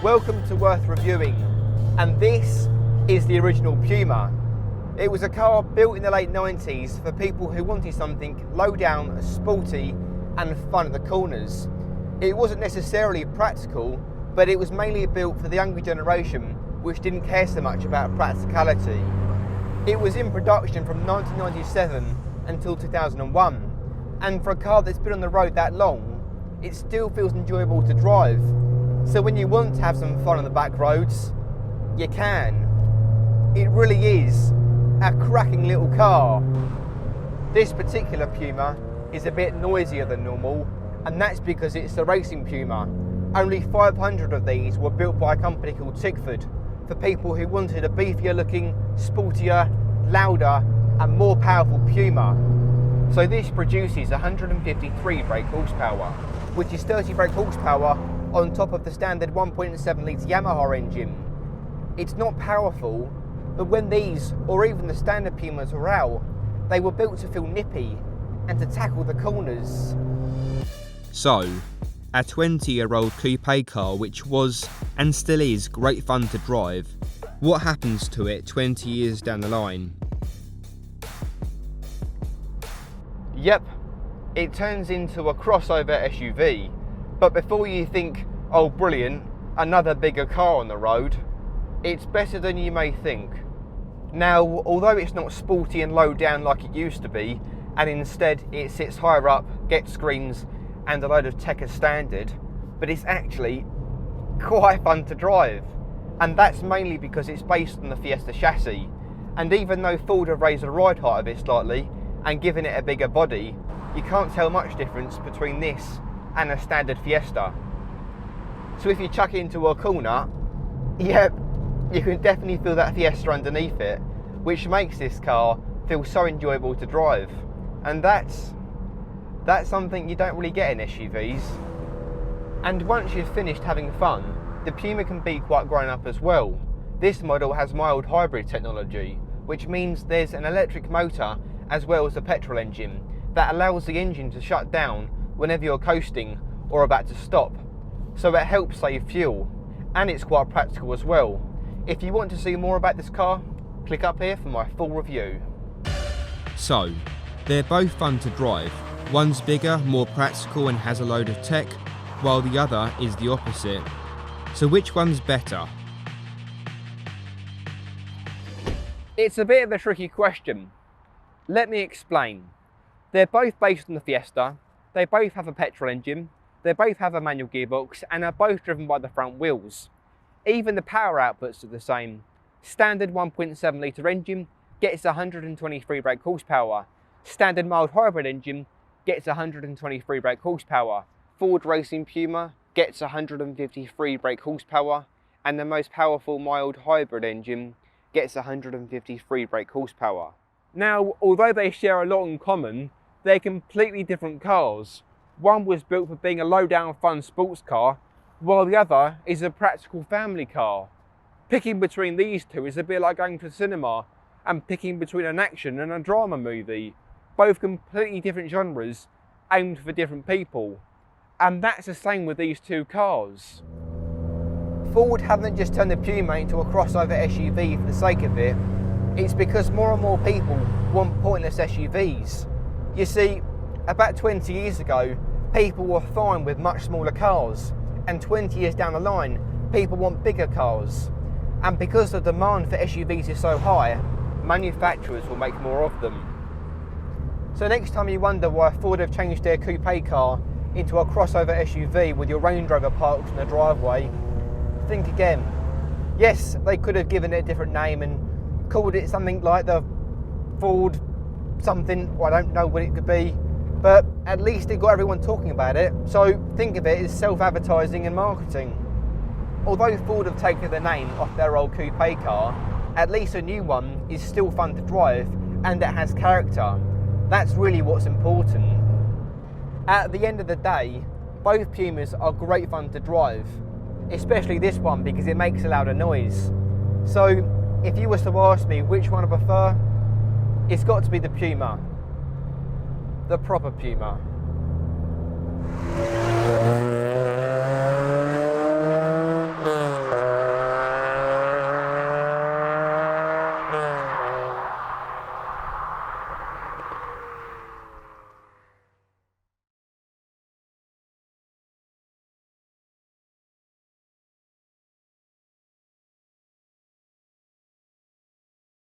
Welcome to Worth Reviewing, and this is the original Puma. It was a car built in the late 90s for people who wanted something low down, sporty and fun at the corners. It wasn't necessarily practical, but it was mainly built for the younger generation which didn't care so much about practicality. It was in production from 1997 until 2001, and for a car that's been on the road that long, it still feels enjoyable to drive. So when you want to have some fun on the back roads, you can. It really is a cracking little car. This particular Puma is a bit noisier than normal, and that's because it's the racing Puma. Only 500 of these were built by a company called Chelmsford for people who wanted a beefier looking, sportier, louder and more powerful Puma. So this produces 153 brake horsepower, which is 30 brake horsepower on top of the standard 1.7 litre Yamaha engine. It's not powerful, but when these, or even the standard Pumas were out, they were built to feel nippy and to tackle the corners. So, a 20-year-old coupe car which was, and still is, great fun to drive, what happens to it 20 years down the line? Yep, it turns into a crossover SUV. But before you think, oh brilliant, another bigger car on the road, it's better than you may think. Now, although it's not sporty and low down like it used to be, and instead it sits higher up, gets screens and a load of tech as standard, but it's actually quite fun to drive. And that's mainly because it's based on the Fiesta chassis. And even though Ford have raised the ride height of it slightly and given it a bigger body, you can't tell much difference between this and a standard Fiesta. So if you chuck it into a corner, yep, you can definitely feel that Fiesta underneath it, which makes this car feel so enjoyable to drive. And that's something you don't really get in SUVs. And once you've finished having fun, the Puma can be quite grown up as well. This model has mild hybrid technology, which means there's an electric motor as well as a petrol engine that allows the engine to shut down whenever you're coasting or about to stop. So it helps save fuel, and it's quite practical as well. If you want to see more about this car, click up here for my full review. So, they're both fun to drive. One's bigger, more practical and has a load of tech, while the other is the opposite. So which one's better? It's a bit of a tricky question. Let me explain. They're both based on the Fiesta, they both have a petrol engine, they both have a manual gearbox and are both driven by the front wheels. Even the power outputs are the same. Standard 1.7 litre engine gets 123 brake horsepower. Standard mild hybrid engine gets 123 brake horsepower. Ford Racing Puma gets 153 brake horsepower, and the most powerful mild hybrid engine gets 153 brake horsepower. Now, although they share a lot in common, they're completely different cars. One was built for being a low-down fun sports car, while the other is a practical family car. Picking between these two is a bit like going to the cinema and picking between an action and a drama movie. Both completely different genres, aimed for different people. And that's the same with these two cars. Ford haven't just turned the Puma into a crossover SUV for the sake of it. It's because more and more people want pointless SUVs. You see, about 20 years ago, people were fine with much smaller cars, and 20 years down the line, people want bigger cars. And because the demand for SUVs is so high, manufacturers will make more of them. So next time you wonder why Ford have changed their coupe car into a crossover SUV with your Range Rover parked in the driveway, think again. Yes, they could have given it a different name and called it something like the Ford something, well, I don't know what it could be, but at least it got everyone talking about it. So think of it as self-advertising and marketing. Although Ford have taken the name off their old coupe car, at least a new one is still fun to drive and it has character. That's really what's important. At the end of the day, both Pumas are great fun to drive, especially this one because it makes a louder noise. So if you was to ask me which one I prefer, it's got to be the Puma. The proper Puma.